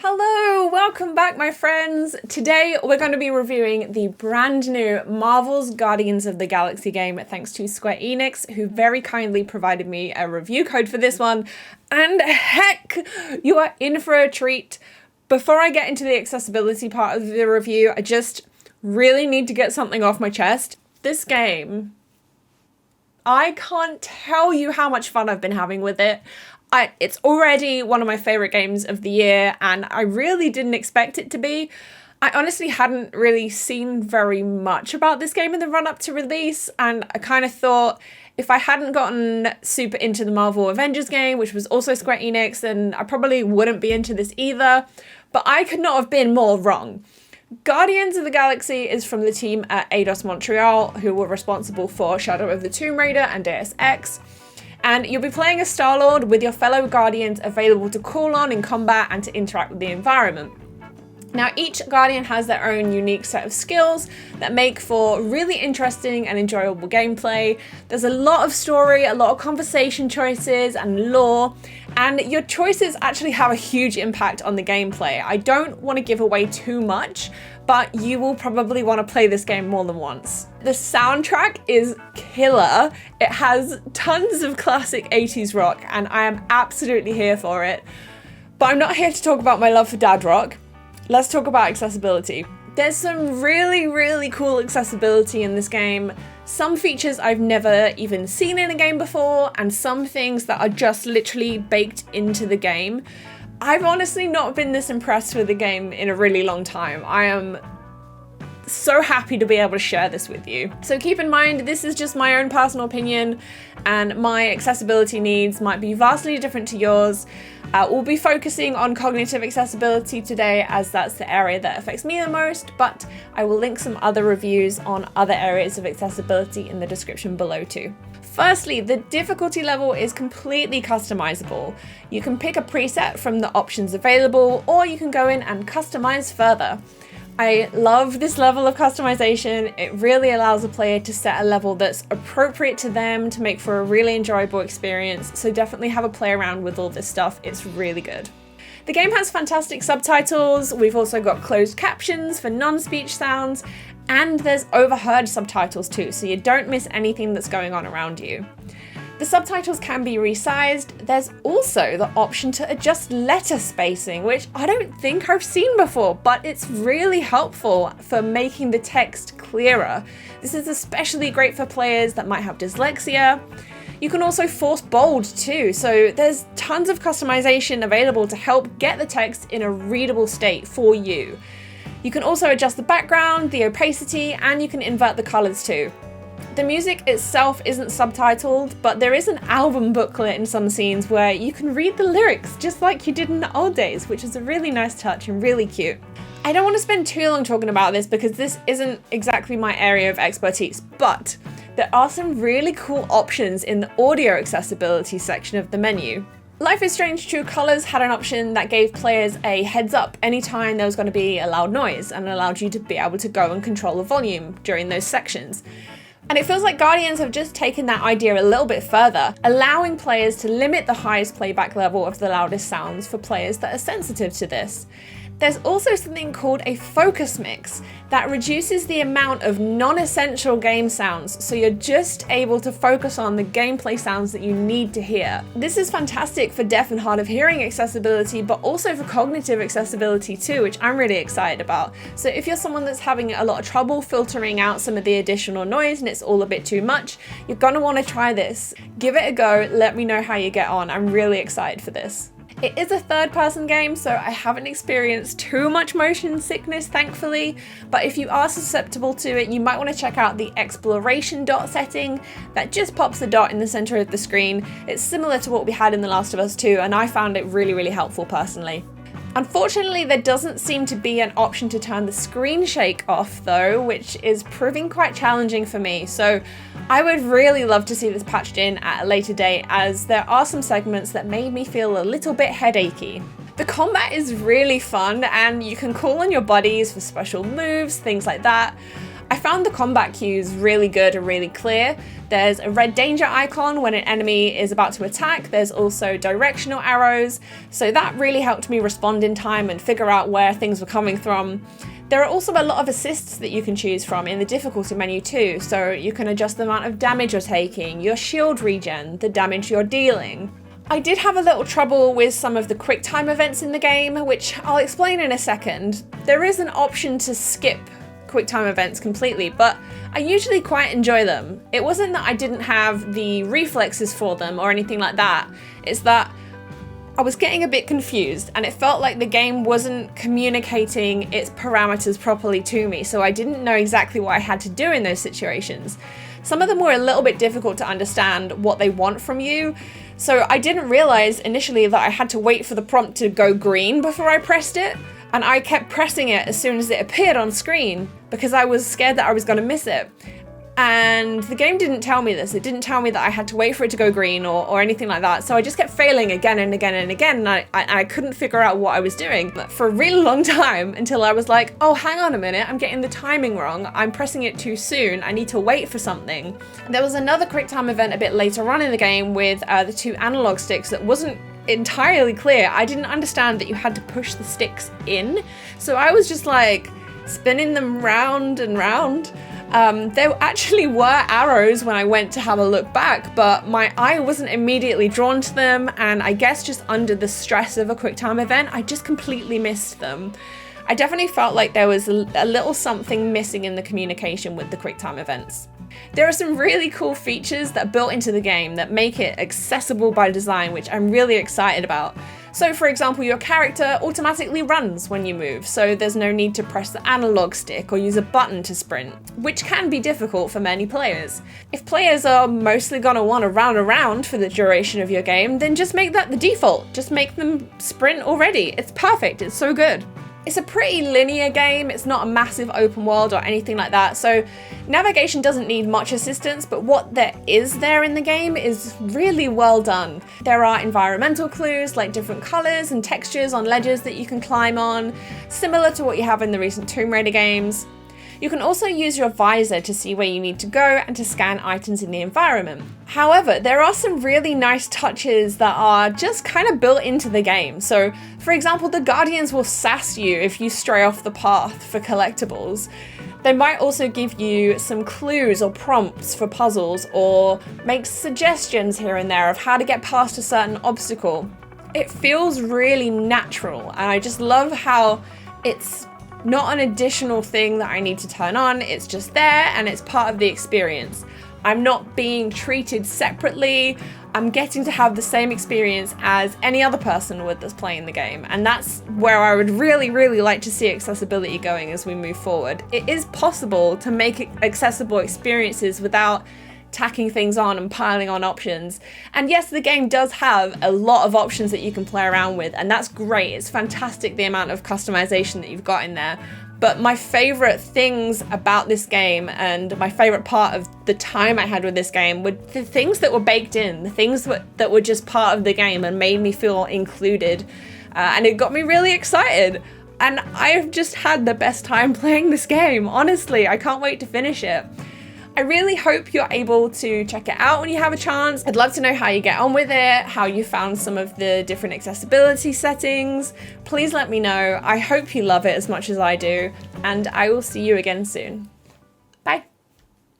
Hello, welcome back my friends. Today we're going to be reviewing the brand new Marvel's Guardians of the Galaxy game thanks to Square Enix, who very kindly provided me a review code for this one. And heck, you are in for a treat. Before I get into the accessibility part of the review, I just really need to get something off my chest. This game, I can't tell you how much fun I've been having with it. It's already one of my favorite games of the year, and I really didn't expect it to be. I honestly hadn't really seen very much about this game in the run-up to release, and I kind of thought if I hadn't gotten super into the Marvel Avengers game, which was also Square Enix, then I probably wouldn't be into this either. But I could not have been more wrong. Guardians of the Galaxy is from the team at Eidos Montreal, who were responsible for Shadow of the Tomb Raider and Deus Ex. And you'll be playing as Star-Lord with your fellow Guardians available to call on in combat and to interact with the environment. Now, each Guardian has their own unique set of skills that make for really interesting and enjoyable gameplay. There's a lot of story, a lot of conversation choices and lore, and your choices actually have a huge impact on the gameplay. I don't want to give away too much, but you will probably want to play this game more than once. The soundtrack is killer. It has tons of classic 80s rock, and I am absolutely here for it. But I'm not here to talk about my love for dad rock. Let's talk about accessibility. There's some really cool accessibility in this game. Some features I've never even seen in a game before, and some things that are just literally baked into the game. I've honestly not been this impressed with the game in a really long time. I am so happy to be able to share this with you. So keep in mind, this is just my own personal opinion, and my accessibility needs might be vastly different to yours. We'll be focusing on cognitive accessibility today, as that's the area that affects me the most, but I will link some other reviews on other areas of accessibility in the description below too. Firstly, the difficulty level is completely customizable. You can pick a preset from the options available, or you can go in and customize further. I love this level of customization. It really allows a player to set a level that's appropriate to them to make for a really enjoyable experience, so definitely have a play around with all this stuff. It's really good. The game has fantastic subtitles. We've also got closed captions for non-speech sounds, and there's overheard subtitles too, so you don't miss anything that's going on around you. The subtitles can be resized. There's also the option to adjust letter spacing, which I don't think I've seen before, but it's really helpful for making the text clearer. This is especially great for players that might have dyslexia. You can also force bold too, so there's tons of customization available to help get the text in a readable state for you. You can also adjust the background, the opacity, and you can invert the colors too. The music itself isn't subtitled, but there is an album booklet in some scenes where you can read the lyrics just like you did in the old days, which is a really nice touch and really cute. I don't want to spend too long talking about this because this isn't exactly my area of expertise, but there are some really cool options in the audio accessibility section of the menu. Life is Strange True Colors had an option that gave players a heads up anytime there was going to be a loud noise and allowed you to be able to go and control the volume during those sections. And it feels like Guardians have just taken that idea a little bit further, allowing players to limit the highest playback level of the loudest sounds for players that are sensitive to this. There's also something called a focus mix that reduces the amount of non-essential game sounds, so you're just able to focus on the gameplay sounds that you need to hear. This is fantastic for deaf and hard of hearing accessibility, but also for cognitive accessibility too, which I'm really excited about. So if you're someone that's having a lot of trouble filtering out some of the additional noise and it's all a bit too much, you're gonna want to try this. Give it a go, let me know how you get on. I'm really excited for this. It is a third-person game, so I haven't experienced too much motion sickness, thankfully, but if you are susceptible to it, you might want to check out the exploration dot setting that just pops the dot in the center of the screen. It's similar to what we had in The Last of Us 2, and I found it really helpful personally. Unfortunately, there doesn't seem to be an option to turn the screen shake off though, which is proving quite challenging for me. So I would really love to see this patched in at a later date, as there are some segments that made me feel a little bit headachy. The combat is really fun and you can call on your buddies for special moves, things like that. I found the combat cues really good and really clear. There's a red danger icon when an enemy is about to attack. There's also directional arrows, so that really helped me respond in time and figure out where things were coming from. There are also a lot of assists that you can choose from in the difficulty menu too, so you can adjust the amount of damage you're taking, your shield regen, the damage you're dealing. I did have a little trouble with some of the quick time events in the game, which I'll explain in a second. There is an option to skip quick time events completely, but I usually quite enjoy them. It wasn't that I didn't have the reflexes for them or anything like that. It's that I was getting a bit confused and it felt like the game wasn't communicating its parameters properly to me, so I didn't know exactly what I had to do in those situations. Some of them were a little bit difficult to understand what they want from you, so I didn't realize initially that I had to wait for the prompt to go green before I pressed it. And I kept pressing it as soon as it appeared on screen because I was scared that I was going to miss it. And the game didn't tell me this. It didn't tell me that I had to wait for it to go green or anything like that. So I just kept failing again and again and again, and I couldn't figure out what I was doing for a really long time until I was like, oh, hang on a minute, I'm getting the timing wrong. I'm pressing it too soon. I need to wait for something. There was another quick time event a bit later on in the game with the 2 analog sticks that wasn't entirely clear. I didn't understand that you had to push the sticks in, so I was just like spinning them round and round. There actually were arrows when I went to have a look back, but my eye wasn't immediately drawn to them, and I guess just under the stress of a quick time event, I just completely missed them. I definitely felt like there was a little something missing in the communication with the quick time events. There are some really cool features that are built into the game that make it accessible by design, which I'm really excited about. So for example, your character automatically runs when you move, so there's no need to press the analog stick or use a button to sprint, which can be difficult for many players. If players are mostly gonna want to run around for the duration of your game, then just make that the default. Just make them sprint already. It's perfect, it's so good. It's a pretty linear game, it's not a massive open world or anything like that, so navigation doesn't need much assistance, but what there is there in the game is really well done. There are environmental clues like different colours and textures on ledges that you can climb on, similar to what you have in the recent Tomb Raider games. You can also use your visor to see where you need to go and to scan items in the environment. However, there are some really nice touches that are just kind of built into the game. So, for example, the Guardians will sass you if you stray off the path for collectibles. They might also give you some clues or prompts for puzzles or make suggestions here and there of how to get past a certain obstacle. It feels really natural, and I just love how it's not an additional thing that I need to turn on, it's just there and it's part of the experience. I'm not being treated separately, I'm getting to have the same experience as any other person would that's playing the game, and that's where I would really like to see accessibility going as we move forward. It is possible to make accessible experiences without tacking things on and piling on options. And yes, the game does have a lot of options that you can play around with, and that's great. It's fantastic the amount of customization that you've got in there. But my favorite things about this game and my favorite part of the time I had with this game were the things that were baked in, the things that were just part of the game and made me feel included. And it got me really excited. And I've just had the best time playing this game. Honestly, I can't wait to finish it. I really hope you're able to check it out when you have a chance. I'd love to know how you get on with it, how you found some of the different accessibility settings. Please let me know. I hope you love it as much as I do, and I will see you again soon.